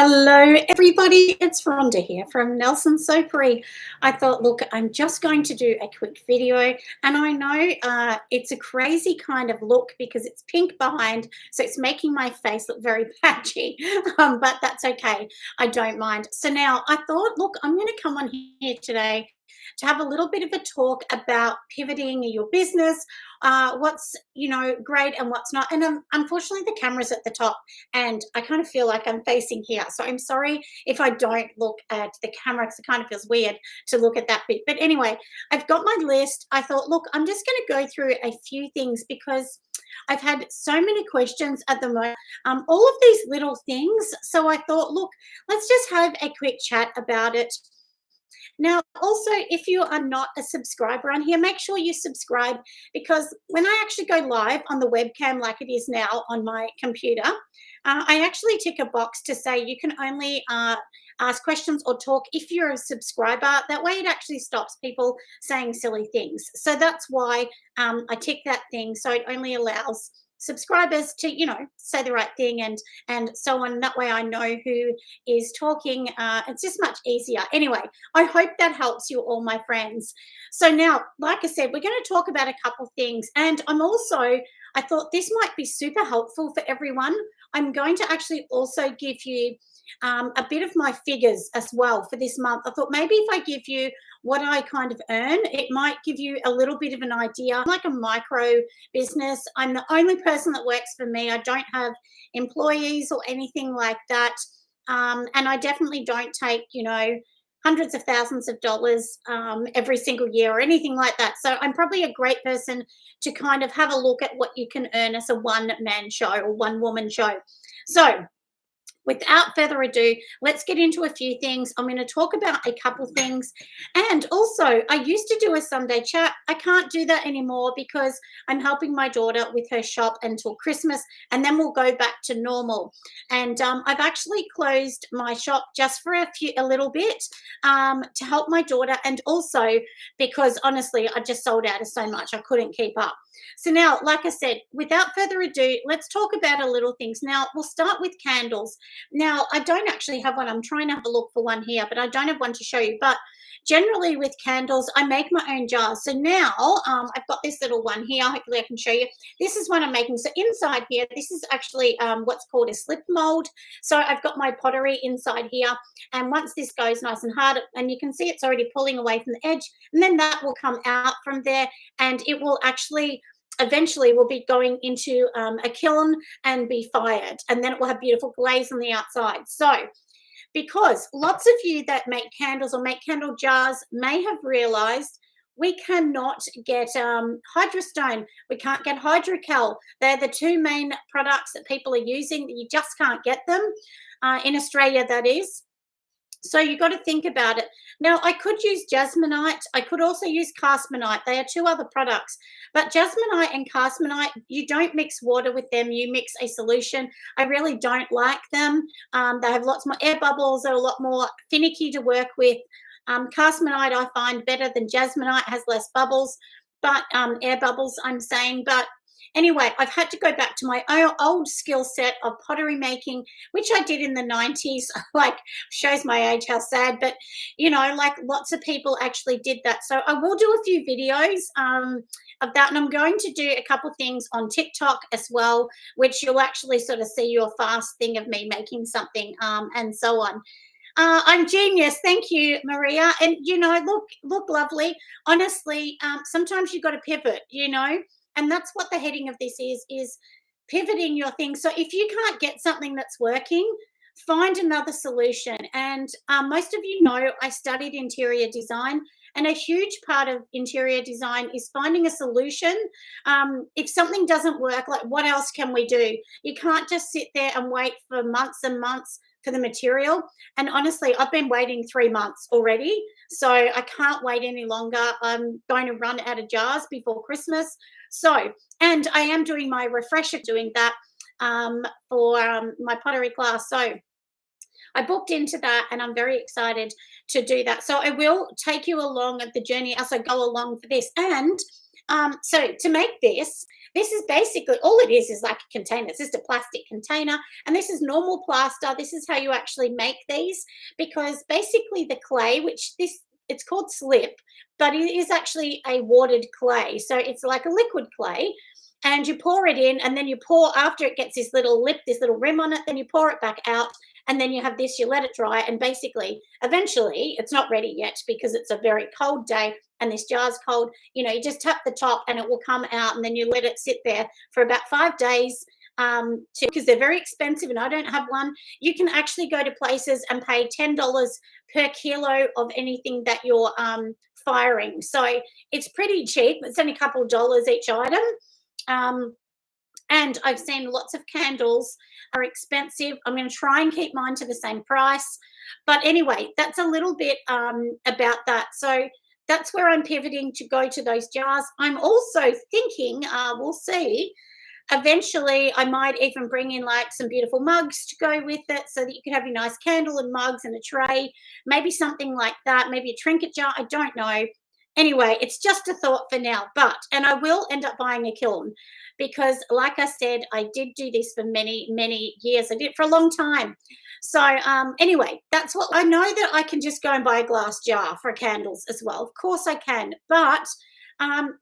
Hello, everybody. It's Rhonda here from Nelson Soapery. I thought, look, I'm just going to do a quick video, and I know it's a crazy kind of look because it's pink behind, so it's making my face look very patchy, but that's okay. I don't mind. So now I thought, look, I'm going to come on here today to have a little bit of a talk about pivoting your business, what's great and what's not. And unfortunately, the camera's at the top and I kind of feel like I'm facing here. So I'm sorry if I don't look at the camera because it kind of feels weird to look at that bit. But anyway, I've got my list. I thought, look, I'm just going to go through a few things because I've had so many questions at the moment, all of these little things. So I thought, look, let's just have a quick chat about it. Now, also, if you are not a subscriber on here, make sure you subscribe because when I actually go live on the webcam like it is now on my computer, I actually tick a box to say you can only ask questions or talk if you're a subscriber. That way it actually stops people saying silly things. So that's why I tick that thing. So it only allows subscribers to say the right thing and so on. That way I know who is talking. It's just much easier. Anyway, I hope that helps you all, my friends. So now, like I said, we're going to talk about a couple things, and I thought this might be super helpful for everyone. I'm going to actually also give you a bit of my figures as well for this month. I thought maybe if I give you what I kind of earn, it might give you a little bit of an idea. I'm like a micro business. I'm the only person that works for me. I don't have employees or anything like that. And I definitely don't take, hundreds of thousands of dollars every single year or anything like that. So I'm probably a great person to kind of have a look at what you can earn as a one-man show or one-woman show. So without further ado, let's get into a few things. I'm going to talk about a couple things. And also, I used to do a Sunday chat. I can't do that anymore because I'm helping my daughter with her shop until Christmas, and then we'll go back to normal. And I've actually closed my shop just for a little bit to help my daughter, and also because honestly, I just sold out of so much I couldn't keep up. So now, like I said, without further ado, let's talk about a little things. Now, we'll start with candles. Now, I don't actually have one. I'm trying to have a look for one here, but I don't have one to show you. But generally with candles, I make my own jars. So now I've got this little one here. Hopefully I can show you. This is one I'm making. So inside here, this is actually what's called a slip mold. So I've got my pottery inside here. And once this goes nice and hard, and you can see it's already pulling away from the edge, and then that will come out from there, and it will actually eventually will be going into a kiln and be fired, and then it will have beautiful glaze on the outside. So because lots of you that make candles or make candle jars may have realized we cannot get hydrostone, we can't get hydrocal. They're the two main products that people are using. You just can't get them in Australia, that is. So you got to think about it. Now, I could use jasmonite. I could also use castmonite. They are two other products. But jasmonite and castmonite, you don't mix water with them. You mix a solution. I really don't like them. They have lots more air bubbles. They're a lot more finicky to work with. Castmonite I find better than jasmonite. It has less bubbles, but air bubbles I'm saying. But anyway, I've had to go back to my old skill set of pottery making, which I did in the 90s. Like, shows my age, how sad. But, like lots of people actually did that. So I will do a few videos of that. And I'm going to do a couple things on TikTok as well, which you'll actually sort of see your fast thing of me making something and so on. I'm genius. Thank you, Maria. And, look lovely. Honestly, sometimes you've got to pivot, and that's what the heading of this is pivoting your thing. So if you can't get something that's working, find another solution. And most of you know I studied interior design, and a huge part of interior design is finding a solution. If something doesn't work, like what else can we do? You can't just sit there and wait for months and months for the material. And honestly, I've been waiting 3 months already, so I can't wait any longer. I'm going to run out of jars before Christmas. So, and I am doing my refresher, doing that for my pottery class. So I booked into that, and I'm very excited to do that. So I will take you along at the journey as I go along for this. And So to make this is basically all it is like a container. It's just a plastic container, and this is normal plaster. This is how you actually make these, because basically the clay, which this it's called slip, but it is actually a watered clay. So it's like a liquid clay, and you pour it in, and then you pour after it gets this little lip, this little rim on it, then you pour it back out, and then you have this, you let it dry, and basically eventually it's not ready yet because it's a very cold day and this jar's cold. You just tap the top and it will come out, and then you let it sit there for about 5 days, because they're very expensive and I don't have one. You can actually go to places and pay $10 per kilo of anything that you're firing. So it's pretty cheap. It's only a couple of dollars each item. Um, and I've seen lots of candles are expensive. I'm going to try and keep mine to the same price. But anyway, that's a little bit about that. So that's where I'm pivoting to go to those jars. I'm also thinking, we'll see, eventually I might even bring in like some beautiful mugs to go with it so that you can have your nice candle and mugs and a tray, maybe something like that, maybe a trinket jar. I don't know. Anyway, it's just a thought for now, and I will end up buying a kiln because, like I said, I did do this for many, many years. I did it for a long time. So anyway, that's what I know, that I can just go and buy a glass jar for candles as well. Of course I can. But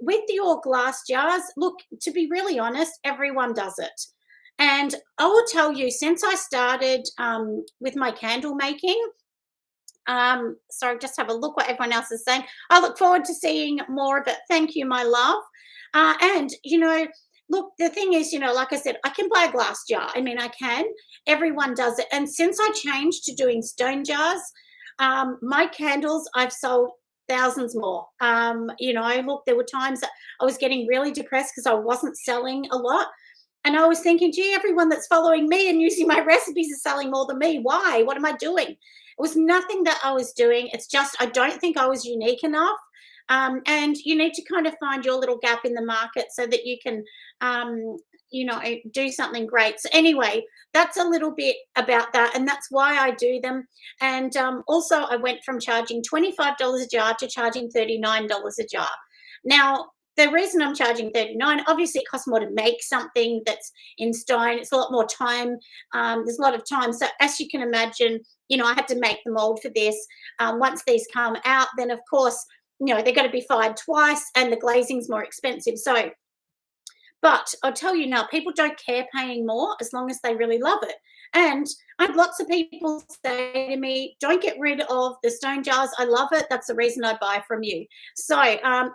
with your glass jars, look, to be really honest, everyone does it. And I will tell you, since I started with my candle making, sorry, just have a look what everyone else is saying. I look forward to seeing more of it. Thank you, my love. And, look, the thing is, like I said, I can buy a glass jar. I mean, I can. Everyone does it. And since I changed to doing stone jars, my candles, I've sold thousands more. Look, there were times that I was getting really depressed because I wasn't selling a lot. And I was thinking, gee, everyone that's following me and using my recipes is selling more than me. Why? What am I doing? It was nothing that I was doing. It's just I don't think I was unique enough. And you need to kind of find your little gap in the market so that you can, do something great. So anyway, that's a little bit about that, and that's why I do them. And also, I went from charging $25 a jar to charging $39 a jar. Now, the reason I'm charging $39, obviously, it costs more to make something that's in stone. It's a lot more time. There's a lot of time. So as you can imagine, I had to make the mold for this. Once these come out, then of course, they're going to be fired twice, and the glazing's more expensive. So, but I'll tell you now, people don't care paying more as long as they really love it. And I have lots of people say to me, don't get rid of the stone jars. I love it. That's the reason I buy from you. So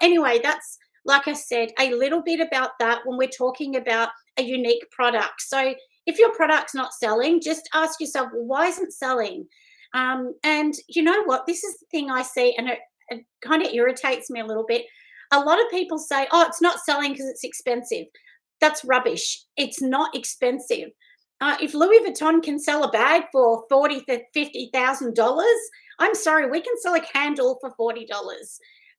anyway, that's, like I said, a little bit about that when we're talking about a unique product. So if your product's not selling, just ask yourself, well, why isn't it selling? And you know what? This is the thing I see, and it kind of irritates me a little bit. A lot of people say, oh, it's not selling because it's expensive. That's rubbish. It's not expensive. If Louis Vuitton can sell a bag for $40,000 to $50,000, I'm sorry, we can sell a candle for $40.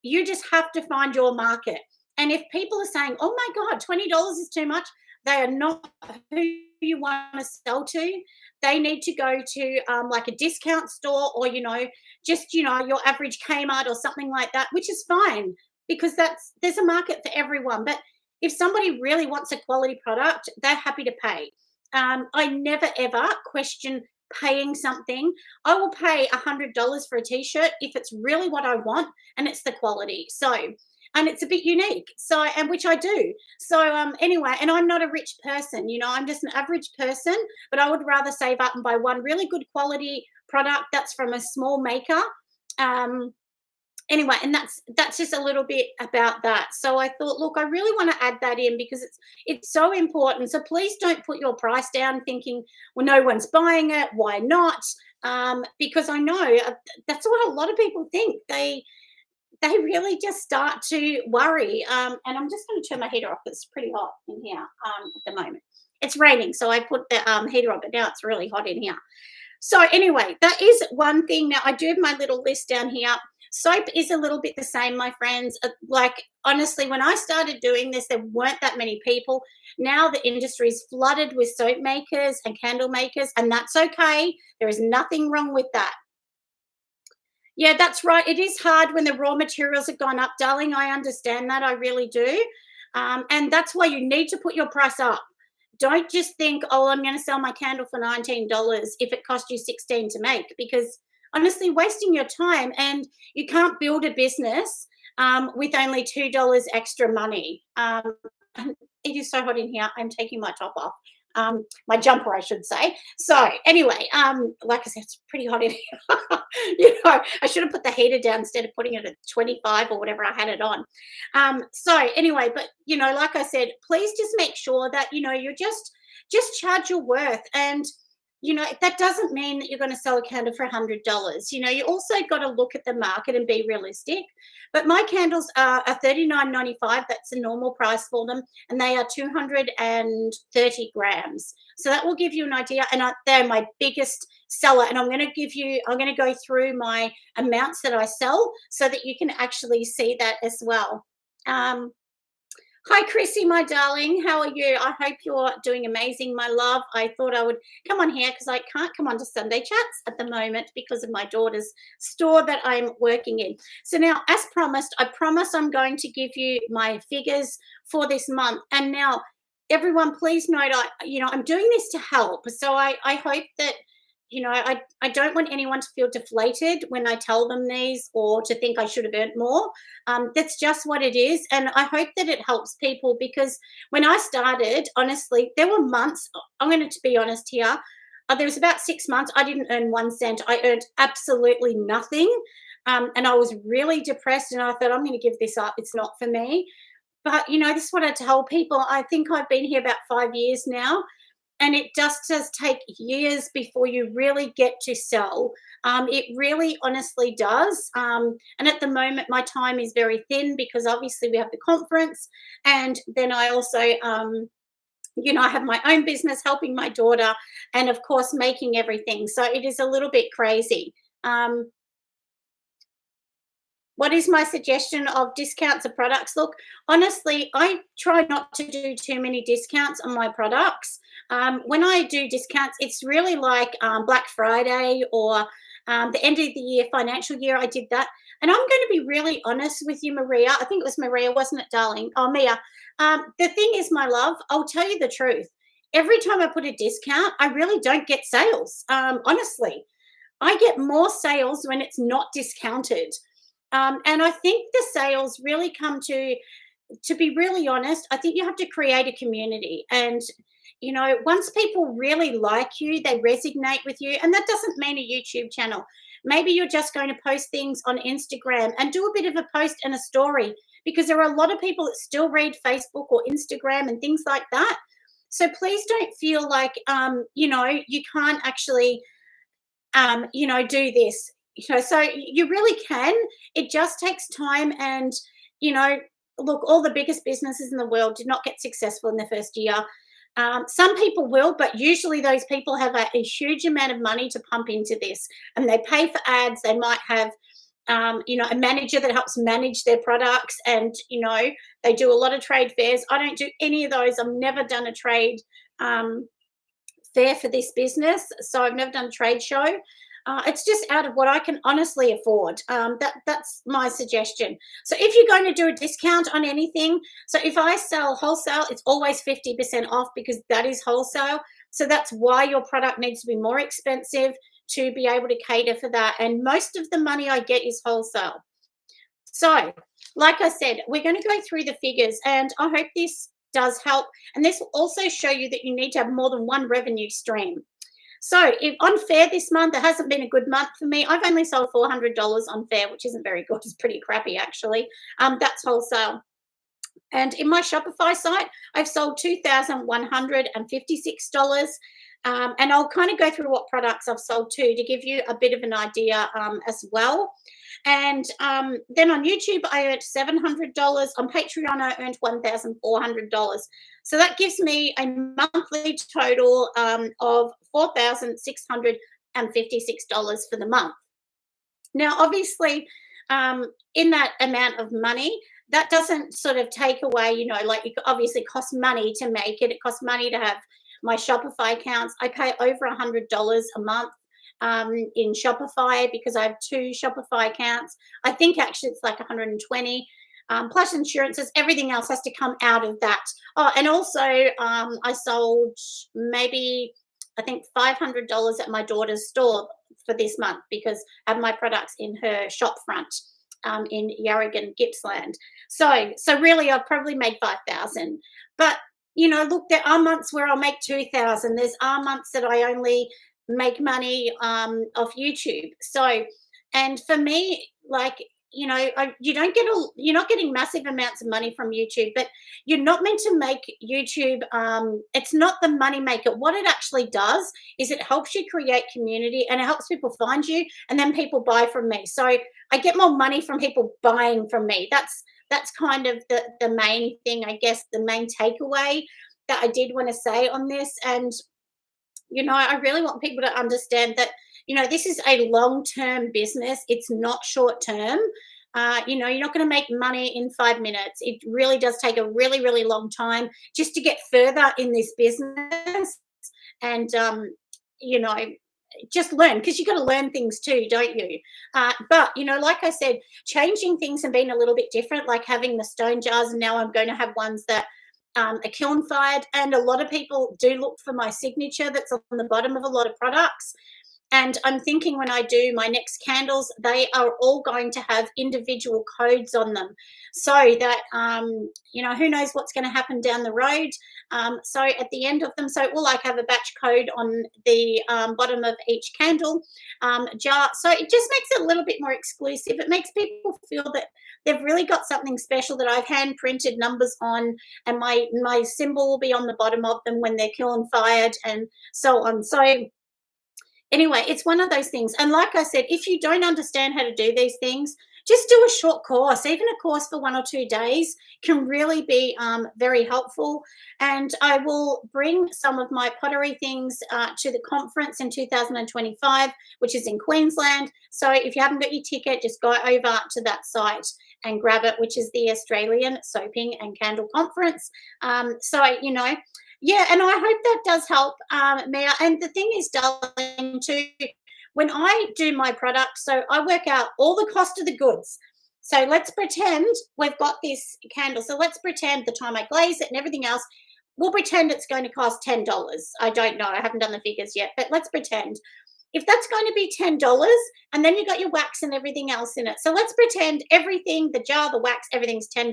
You just have to find your market. And if people are saying, oh my God, $20 is too much, they are not who you want to sell to. They need to go to like a discount store, or, just, your average Kmart or something like that, which is fine, because there's a market for everyone. But if somebody really wants a quality product, they're happy to pay. I never, ever question paying something. I will pay $100 for a t-shirt if it's really what I want and it's the quality. So, and it's a bit unique. So, and which I do. So anyway, and I'm not a rich person, I'm just an average person, but I would rather save up and buy one really good quality product that's from a small maker. Anyway, and that's just a little bit about that. So I thought, look, I really want to add that in because it's so important. So please don't put your price down thinking, well, no one's buying it. Why not? Because I know that's what a lot of people think. They really just start to worry. And I'm just going to turn my heater off. It's pretty hot in here at the moment. It's raining, so I put the heater on, but now it's really hot in here. So anyway, that is one thing. Now, I do have my little list down here. Soap is a little bit the same, my friends. Like, honestly, when I started doing this, there weren't that many people. Now the industry is flooded with soap makers and candle makers, and that's okay. There is nothing wrong with that. Yeah, that's right. It is hard when the raw materials have gone up, darling. I understand that. I really do. And that's why you need to put your price up. Don't just think, oh, I'm going to sell my candle for $19 if it cost you 16 to make, because honestly, wasting your time, and you can't build a business with only $2 extra money. It is so hot in here. I'm taking my top off. My jumper, I should say. So anyway, like I said, it's pretty hot in here. I should have put the heater down instead of putting it at 25 or whatever I had it on. So anyway, but like I said, please just make sure that you're just charge your worth. And that doesn't mean that you're going to sell a candle for $100. You also got to look at the market and be realistic. But my candles are $39.95. That's the normal price for them, and they are 230 grams. So that will give you an idea. And they're my biggest seller. And I'm going to go through my amounts that I sell so that you can actually see that as well. Hi, Chrissy, my darling. How are you? I hope you're doing amazing, my love. I thought I would come on here because I can't come on to Sunday chats at the moment because of my daughter's store that I'm working in. So now, as promised, I promise I'm going to give you my figures for this month. And now, everyone, please note, I'm doing this to help. So I hope that I don't want anyone to feel deflated when I tell them these, or to think I should have earned more. That's just what it is. And I hope that it helps people, because when I started, honestly, there were months, I'm going to be honest here, there was about 6 months I didn't earn 1 cent. I earned absolutely nothing. And I was really depressed, and I thought, I'm going to give this up. It's not for me. But, this is what I tell people. I think I've been here about 5 years now, and it just does take years before you really get to sell. It really honestly does. And at the moment, my time is very thin because obviously we have the conference. And then I also, I have my own business helping my daughter, and of course, making everything. So it is a little bit crazy. What is my suggestion of discounts of products? Look, honestly, I try not to do too many discounts on my products. When I do discounts, it's really like Black Friday or the end of the year, financial year. I did that. And I'm going to be really honest with you, Maria. I think it was Maria, wasn't it, darling? Oh, Mia. The thing is, my love, I'll tell you the truth. Every time I put a discount, I really don't get sales. Honestly, I get more sales when it's not discounted. And I think the sales really come to be really honest, I think you have to create a community. And, once people really like you, they resonate with you. And that doesn't mean a YouTube channel. Maybe you're just going to post things on Instagram and do a bit of a post and a story, because there are a lot of people that still read Facebook or Instagram and things like that. So please don't feel like, you can't actually do this. So you really can. It just takes time. And, look, all the biggest businesses in the world did not get successful in the first year. Some people will, but usually those people have a huge amount of money to pump into this, and they pay for ads. They might have, a manager that helps manage their products, and, they do a lot of trade fairs. I don't do any of those. I've never done a trade fair for this business, so I've never done a trade show. It's just out of what I can honestly afford. That's my suggestion. So if you're going to do a discount on anything, so if I sell wholesale, it's always 50% off, because that is wholesale. So that's why your product needs to be more expensive to be able to cater for that. And most of the money I get is wholesale. So, like I said, we're going to go through the figures, and I hope this does help. And this will also show you that you need to have more than one revenue stream. So if on fair this month, it hasn't been a good month for me. I've only sold $400 on fair, which isn't very good. It's pretty crappy, actually. That's wholesale. And in my Shopify site, I've sold $2,156. And I'll kind of go through what products I've sold too, to give you a bit of an idea as well. And then on YouTube, I earned $700. On Patreon, I earned $1,400. So that gives me a monthly total of $4,656 for the month. Now, obviously, in that amount of money, that doesn't sort of take away, like it obviously costs money to make it. It costs money to have my Shopify accounts. I pay over $100 a month in Shopify because I have 2 Shopify accounts. I think actually it's like 120. Plus insurances, everything else has to come out of that. Oh, and also I sold maybe I think $500 at my daughter's store for this month because I have my products in her shop front in Yarragon, Gippsland. So really, I've probably made 5,000. But look, there are months where I'll make 2,000. There's are months that I only make money off YouTube. So, and for me, like you don't get you're not getting massive amounts of money from YouTube, but you're not meant to make YouTube. It's not the money maker. What it actually does is it helps you create community and it helps people find you, and then people buy from me. So I get more money from people buying from me. That's kind of the main thing, I guess, the main takeaway that I did want to say on this. And I really want people to understand that, this is a long-term business. It's not short-term. You're not going to make money in 5 minutes. It really does take a really, really long time just to get further in this business. And, just learn, because you got to learn things too, don't you? But like I said, changing things and being a little bit different, like having the stone jars, and now I'm going to have ones that are kiln fired. And a lot of people do look for my signature that's on the bottom of a lot of products. And I'm thinking when I do my next candles, they are all going to have individual codes on them, so that who knows what's going to happen down the road. So at the end of them, so it will like have a batch code on the bottom of each candle jar. So it just makes it a little bit more exclusive. It makes people feel that they've really got something special that I've hand printed numbers on, and my symbol will be on the bottom of them when they're kiln fired and so on. So anyway, it's one of those things. And like I said, if you don't understand how to do these things, just do a short course. Even a course for 1 or 2 days can really be very helpful. And I will bring some of my pottery things to the conference in 2025, which is in Queensland. So if you haven't got your ticket, just go over to that site and grab it, which is the Australian Soaping and Candle Conference. Yeah, and I hope that does help, Mia. And the thing is, darling, too, when I do my product, so I work out all the cost of the goods. So let's pretend we've got this candle. So let's pretend the time I glaze it and everything else, we'll pretend it's going to cost $10. I don't know. I haven't done the figures yet, but let's pretend. If that's going to be $10, and then you got your wax and everything else in it. So let's pretend everything, the jar, the wax, everything's $10.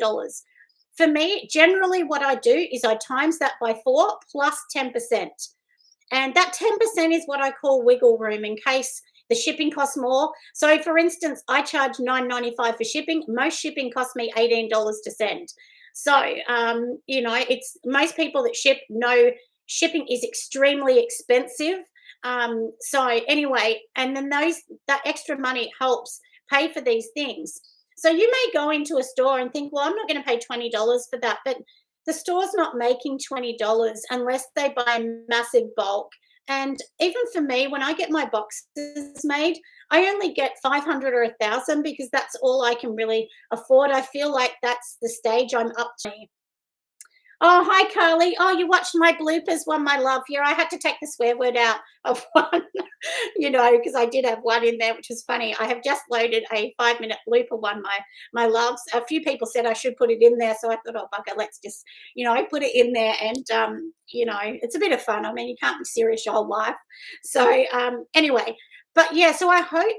For me, generally what I do is I times that by 4 plus 10%. And that 10% is what I call wiggle room in case the shipping costs more. So for instance, I charge $9.95 for shipping. Most shipping costs me $18 to send. So, it's most people that ship know shipping is extremely expensive. So anyway, and then that extra money helps pay for these things. So you may go into a store and think, well, I'm not going to pay $20 for that. But the store's not making $20 unless they buy massive bulk. And even for me, when I get my boxes made, I only get 500 or 1,000 because that's all I can really afford. I feel like that's the stage I'm up to. Oh, hi, Carly. Oh, you watched my bloopers one, my love. Yeah, I had to take the swear word out of one, because I did have one in there, which was funny. I have just loaded a 5-minute blooper one, my loves. A few people said I should put it in there, so I thought, oh, bugger, let's just, I put it in there, and, it's a bit of fun. I mean, you can't be serious your whole life. So, anyway, but yeah, so I hope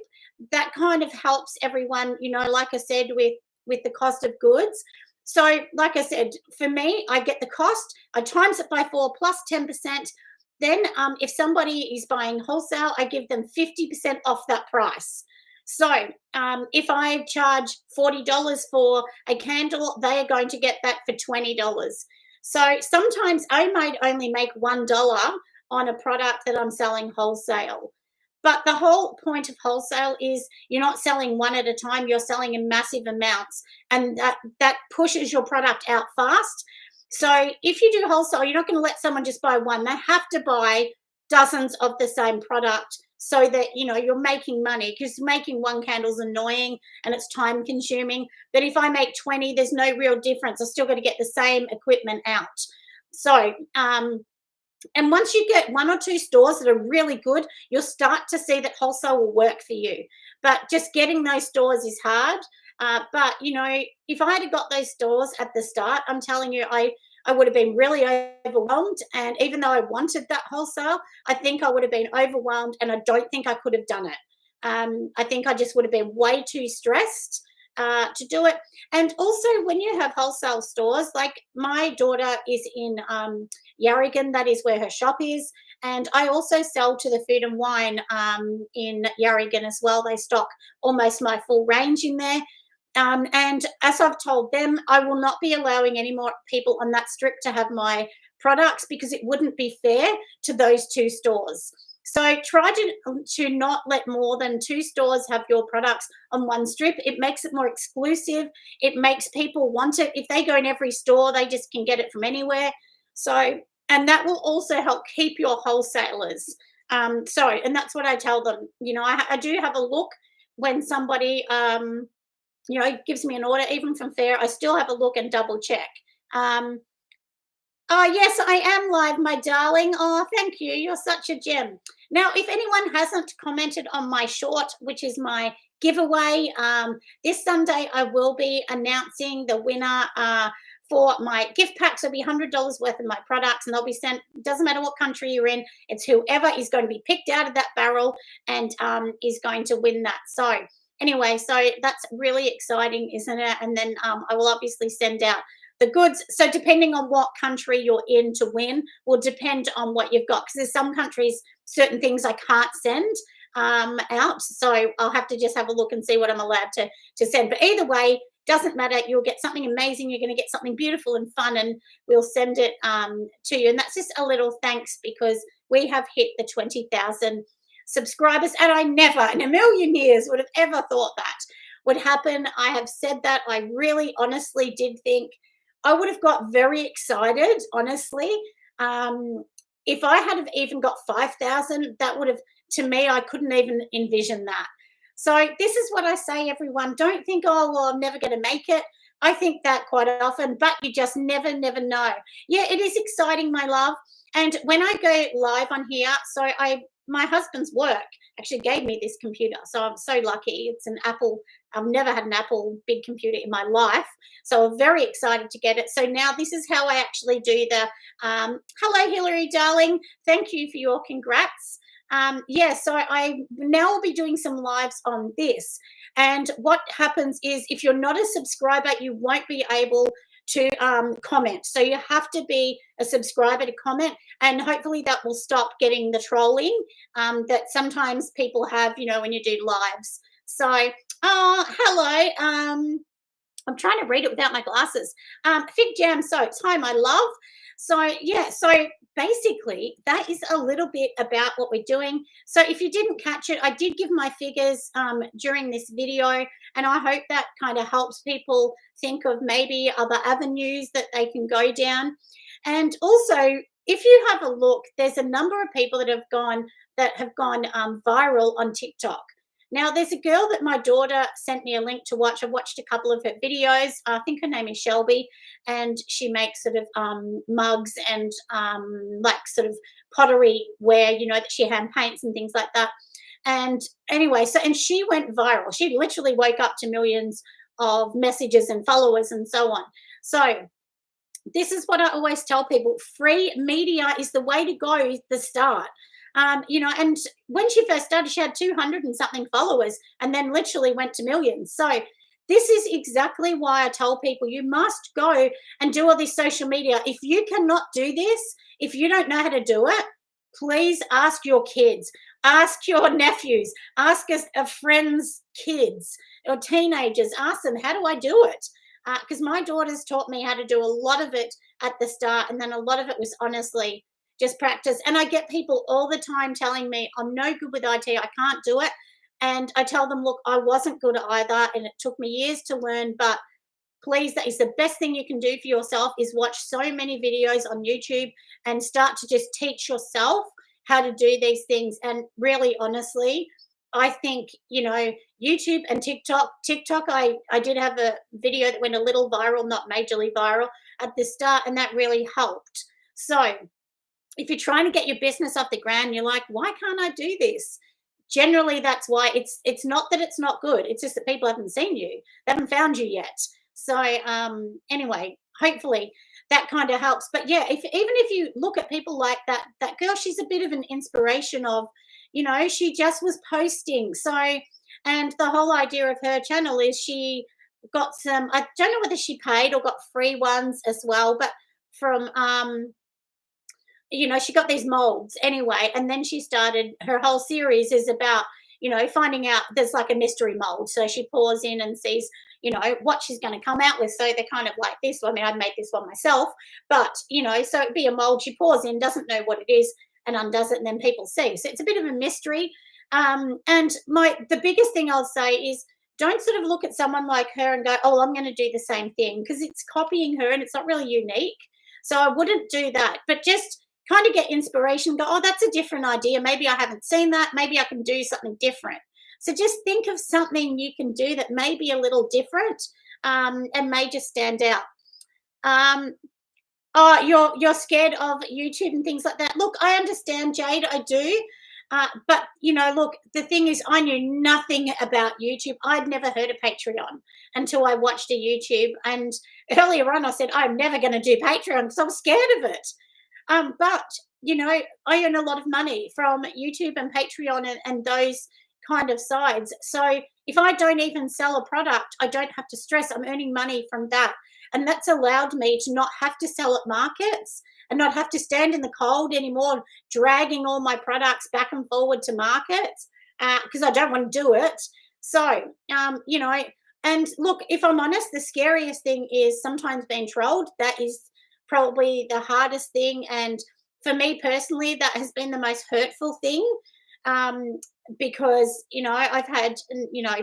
that kind of helps everyone, like I said, with the cost of goods. So, like I said, for me, I get the cost, I times it by 4 plus 10%. Then if somebody is buying wholesale, I give them 50% off that price. So if I charge $40 for a candle, they are going to get that for $20. So sometimes I might only make $1 on a product that I'm selling wholesale. But the whole point of wholesale is you're not selling one at a time, you're selling in massive amounts, and that pushes your product out fast. So if you do wholesale, you're not going to let someone just buy one. They have to buy dozens of the same product so that, you're making money, because making one candle is annoying and it's time consuming. But if I make 20, there's no real difference. I'm still going to get the same equipment out. So, And once you get one or two stores that are really good, you'll start to see that wholesale will work for you. But just getting those stores is hard. But you know, if I had got those stores at the start, I'm telling you, I would have been really overwhelmed. And even though I wanted that wholesale, I think I would have been overwhelmed, and I don't think I could have done it. I think I just would have been way too stressed to do it. And also, when you have wholesale stores, like my daughter is in Yarragon, that is where her shop is. And I also sell to the Food and Wine in Yarragon as well. They stock almost my full range in there. And as I've told them, I will not be allowing any more people on that strip to have my products because it wouldn't be fair to those two stores. So try to not let more than two stores have your products on one strip. It makes it more exclusive. It makes people want it. If they go in every store, they just can get it from anywhere. So, and that will also help keep your wholesalers. And that's what I tell them. You know, I do have a look when somebody, you know, gives me an order, even from Fair. I still have a look and double check. Um, Oh, yes, I am live, my darling. Oh, thank you. You're such a gem. Now, if anyone hasn't commented on my short, which is my giveaway, this Sunday I will be announcing the winner for my gift packs. It'll be $100 worth of my products, and they'll be sent. Doesn't matter what country you're in, it's whoever is going to be picked out of that barrel and is going to win that. So, anyway, so that's really exciting, isn't it? And then I will obviously send out the goods. So depending on what country you're in to win will depend on what you've got, because there's some countries, certain things I can't send out, so I'll have to just have a look and see what I'm allowed to send. But either way, doesn't matter, you'll get something amazing, you're going to get something beautiful and fun, and we'll send it to you. And that's just a little thanks, because we have hit the 20,000 subscribers, and I never in a million years would have ever thought that would happen. I have said that. I really honestly did think I would have got very excited, honestly. If I had have even got 5,000, that would have, to me, I couldn't even envision that. So this is what I say, everyone. Don't think, oh, well, I'm never going to make it. I think that quite often, but you just never, never know. Yeah, it is exciting, my love. And when I go live on here, so my husband's work actually gave me this computer. So I'm so lucky. It's an Apple. I've never had an Apple big computer in my life. So I'm very excited to get it. So now this is how I actually do the, hello, Hillary, darling. Thank you for your congrats. Yeah, so I now will be doing some lives on this. And what happens is, if you're not a subscriber, you won't be able to comment. So you have to be a subscriber to comment, and hopefully that will stop getting the trolling that sometimes people have, you know, when you do lives. So, hello. I'm trying to read it without my glasses. Fig Jam Soaps. Hi, my love. So, yeah, so basically that is a little bit about what we're doing. So if you didn't catch it, I did give my figures during this video, and I hope that kind of helps people think of maybe other avenues that they can go down. And also, if you have a look, there's a number of people that have gone viral on TikTok. Now, there's a girl that my daughter sent me a link to watch. I've watched a couple of her videos. I think her name is Shelby, and she makes sort of mugs and like sort of pottery ware, you know, that she hand paints and things like that. And anyway, so, and she went viral. She literally woke up to millions of messages and followers and so on. So this is what I always tell people: free media is the way to go, the start. You know, and when she first started, she had 200 and something followers, and then literally went to millions. So this is exactly why I tell people you must go and do all this social media. If you cannot do this, if you don't know how to do it, please ask your kids, ask your nephews, ask a friend's kids or teenagers. Ask them, how do I do it? Because my daughters taught me how to do a lot of it at the start, and then a lot of it was honestly just practice. And I get people all the time telling me, I'm no good with IT, I can't do it. And I tell them, look, I wasn't good either, and it took me years to learn, but please, that is the best thing you can do for yourself, is watch so many videos on YouTube and start to just teach yourself how to do these things. And really, honestly, I think, you know, YouTube and TikTok, I did have a video that went a little viral, not majorly viral at the start, and that really helped. So if you're trying to get your business off the ground, you're like, why can't I do this? Generally, that's why it's not that it's not good. It's just that people haven't seen you. They haven't found you yet. So anyway, hopefully that kind of helps. But yeah, if even if you look at people like that girl, she's a bit of an inspiration of, she just was posting. So, and the whole idea of her channel is she got some, I don't know whether she paid or got free ones as well, but from she got these molds anyway, and then she started her whole series is about finding out. There's like a mystery mold, so she pours in and sees what she's going to come out with. So they're kind of like this. I mean, I made this one myself, but so it'd be a mold she pours in, doesn't know what it is, and undoes it, and then people see. So it's a bit of a mystery. And the biggest thing I'll say is, don't sort of look at someone like her and go, oh, well, I'm going to do the same thing, because it's copying her and it's not really unique. So I wouldn't do that, but just kind of get inspiration, go, oh, that's a different idea. Maybe I haven't seen that. Maybe I can do something different. So just think of something you can do that may be a little different, and may just stand out. Oh, you're scared of YouTube and things like that. Look, I understand, Jade, I do. But look, the thing is, I knew nothing about YouTube. I'd never heard of Patreon until I watched a YouTube. And earlier on, I said, I'm never going to do Patreon because I'm scared of it. But I earn a lot of money from YouTube and Patreon and those kind of sides. So if I don't even sell a product, I don't have to stress. I'm earning money from that. And that's allowed me to not have to sell at markets and not have to stand in the cold anymore, dragging all my products back and forward to markets, because I don't want to do it. So, and look, if I'm honest, the scariest thing is sometimes being trolled. That is probably the hardest thing. And for me personally, that has been the most hurtful thing, because, I've had,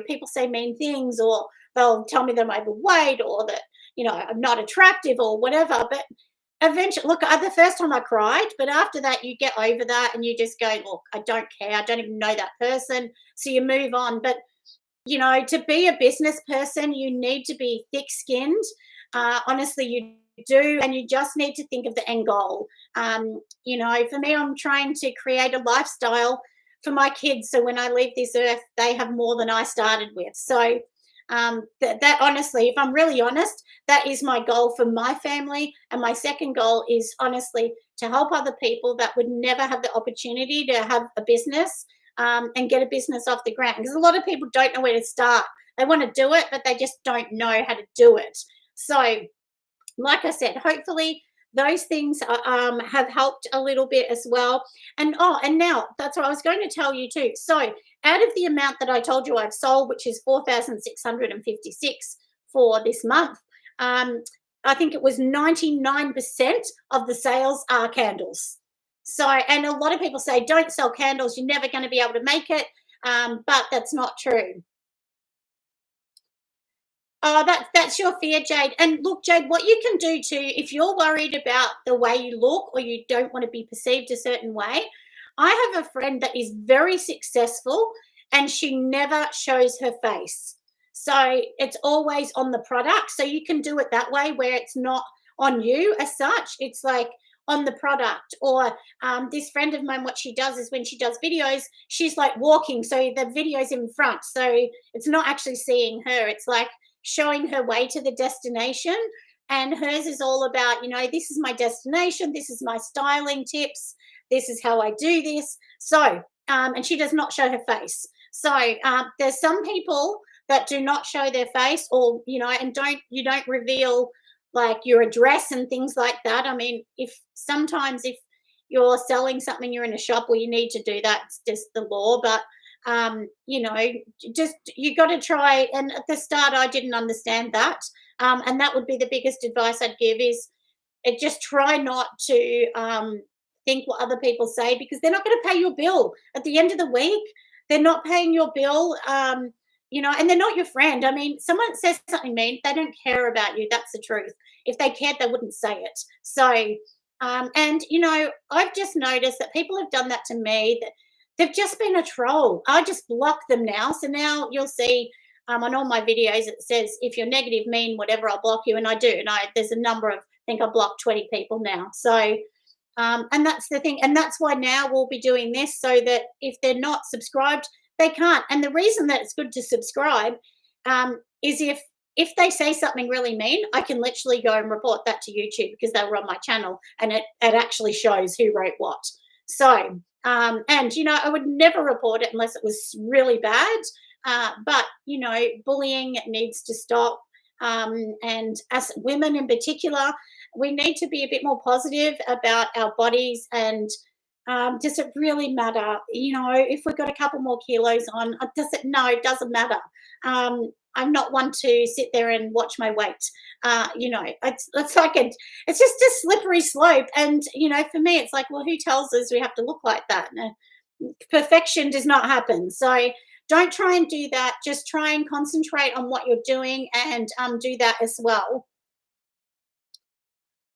people say mean things, or they'll tell me that I'm overweight, or that, I'm not attractive or whatever. But eventually, look, the first time I cried, but after that, you get over that and you just go, look, I don't care. I don't even know that person. So you move on. But, to be a business person, you need to be thick-skinned. Honestly, you do, and you just need to think of the end goal. For me, I'm trying to create a lifestyle for my kids, so when I leave this earth, they have more than I started with. So that honestly, if I'm really honest, that is my goal for my family. And my second goal is honestly to help other people that would never have the opportunity to have a business, and get a business off the ground, because a lot of people don't know where to start. They want to do it, but they just don't know how to do it. So like I said, hopefully those things have helped a little bit as well. And now that's what I was going to tell you too. So out of the amount that I told you I've sold, which is 4,656 for this month, I think it was 99% of the sales are candles. So, and a lot of people say, don't sell candles, you're never going to be able to make it. But that's not true. Oh, that's your fear, Jade. And look, Jade, what you can do too, if you're worried about the way you look or you don't want to be perceived a certain way, I have a friend that is very successful and she never shows her face. So it's always on the product. So you can do it that way, where it's not on you as such. It's like on the product. Or this friend of mine, what she does is when she does videos, she's like walking. So the video's in front. So it's not actually seeing her. It's like showing her way to the destination. And hers is all about, this is my destination, this is my styling tips, this is how I do this. So and she does not show her face. So there's some people that do not show their face, or and you don't reveal like your address and things like that. I mean, if you're selling something, you're in a shop where you need to do that, it's just the law. But just you got to try. And at the start, I didn't understand that, and that would be the biggest advice I'd give is just try not to think what other people say, because they're not going to pay your bill at the end of the week. They're not paying your bill, and they're not your friend. I mean, someone says something mean, they don't care about you. That's the truth. If they cared, they wouldn't say it. So, and I've just noticed that people have done that to me, that they've just been a troll. I just block them now. So now you'll see on all my videos, it says, if you're negative, mean, whatever, I'll block you. And I do. And there's a number of, I think I blocked 20 people now. So And that's the thing. And that's why now we'll be doing this, so that if they're not subscribed, they can't. And the reason that it's good to subscribe is if they say something really mean, I can literally go and report that to YouTube, because they were on my channel, and it actually shows who wrote what. So, and, I would never report it unless it was really bad. But, bullying needs to stop. And as women in particular, we need to be a bit more positive about our bodies. And does it really matter? If we've got a couple more kilos on, does it? No, it doesn't matter. I'm not one to sit there and watch my weight. It's like it's just a slippery slope. And for me, it's like, well, who tells us we have to look like that? Perfection does not happen. So don't try and do that. Just try and concentrate on what you're doing, and do that as well.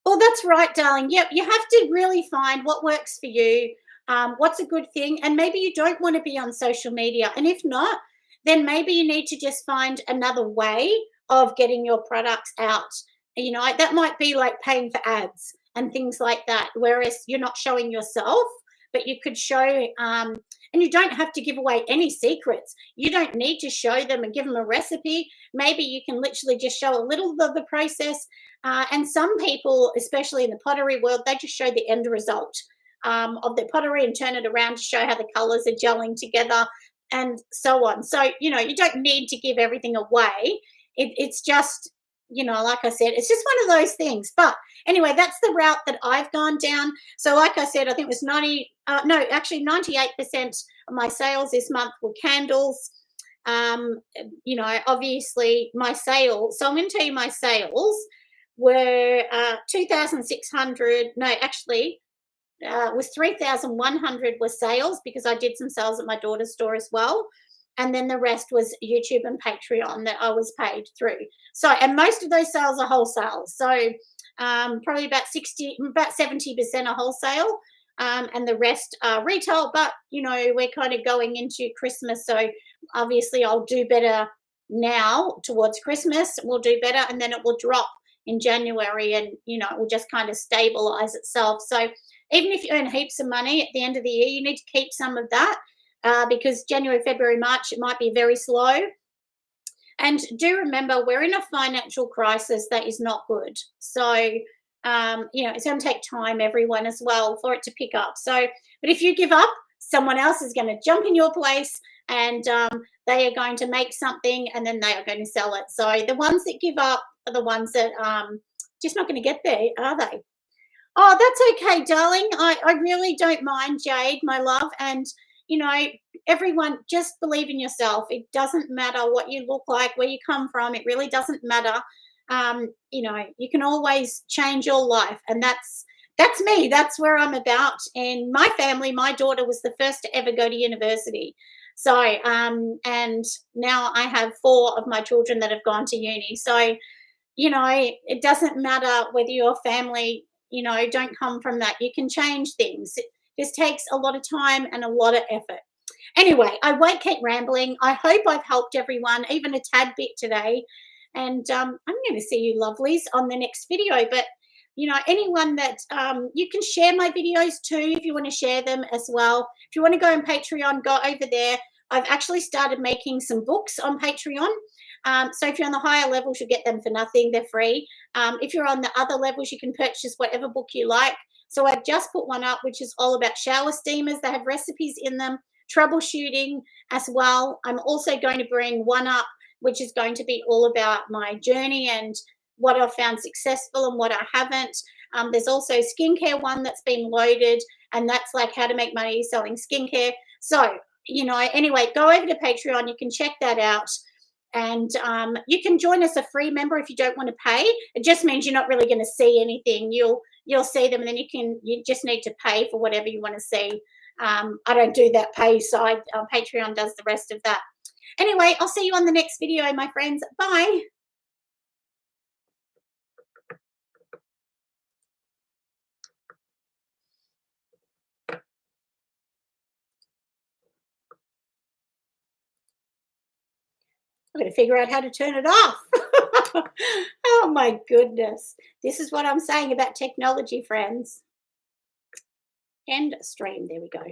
Well, that's right, darling. Yep, you have to really find what works for you, what's a good thing, and maybe you don't want to be on social media. And if not, then maybe you need to just find another way of getting your products out. That might be like paying for ads and things like that, whereas you're not showing yourself, but you could show, and you don't have to give away any secrets. You don't need to show them and give them a recipe. Maybe you can literally just show a little of the process. And some people, especially in the pottery world, they just show the end result of their pottery and turn it around to show how the colors are gelling together and so on. So, you don't need to give everything away. It's just, like I said, it's just one of those things. But anyway, that's the route that I've gone down. So like I said, I think it was 98% of my sales this month were candles. Obviously my sales. So I'm going to tell you my sales were 2,600. No, actually, was 3,100 were sales, because I did some sales at my daughter's store as well. And then the rest was YouTube and Patreon that I was paid through. So, and most of those sales are wholesale. So probably about 70% are wholesale, and the rest are retail. But, we're kind of going into Christmas. So obviously I'll do better now towards Christmas. We'll do better, and then it will drop in January, and, it will just kind of stabilize itself. So even if you earn heaps of money at the end of the year, you need to keep some of that, because January, February, March, it might be very slow. And do remember, we're in a financial crisis that is not good. So, it's going to take time, everyone, as well, for it to pick up. So, but if you give up, someone else is going to jump in your place, and they are going to make something, and then they are going to sell it. So the ones that give up are the ones that just not going to get there, are they? Oh, that's okay, darling. I really don't mind, Jade, my love. And, everyone, just believe in yourself. It doesn't matter what you look like, where you come from. It really doesn't matter. You can always change your life. And that's me. That's where I'm about. In my family, my daughter was the first to ever go to university. So, and now I have 4 of my children that have gone to uni. So, it doesn't matter whether your family, don't come from that. You can change things. This takes a lot of time and a lot of effort. Anyway, I won't keep rambling. I hope I've helped everyone, even a tad bit today. And I'm going to see you lovelies on the next video. But, anyone that you can share my videos too, if you want to share them as well. If you want to go on Patreon, go over there. I've actually started making some books on Patreon. So if you're on the higher levels, you'll get them for nothing. They're free. If you're on the other levels, you can purchase whatever book you like. So I've just put one up, which is all about shower steamers. They have recipes in them, troubleshooting as well. I'm also going to bring one up, which is going to be all about my journey and what I've found successful and what I haven't. There's also a skincare one that's been loaded, and that's like how to make money selling skincare. So, anyway, go over to Patreon. You can check that out. And you can join as a free member if you don't want to pay. It just means you're not really going to see anything. You'll see them, and then you just need to pay for whatever you want to see. I don't do that pay side. Patreon does the rest of that. Anyway, I'll see you on the next video, my friends. Bye. I'm going to figure out how to turn it off. Oh, my goodness. This is what I'm saying about technology, friends. End stream. There we go.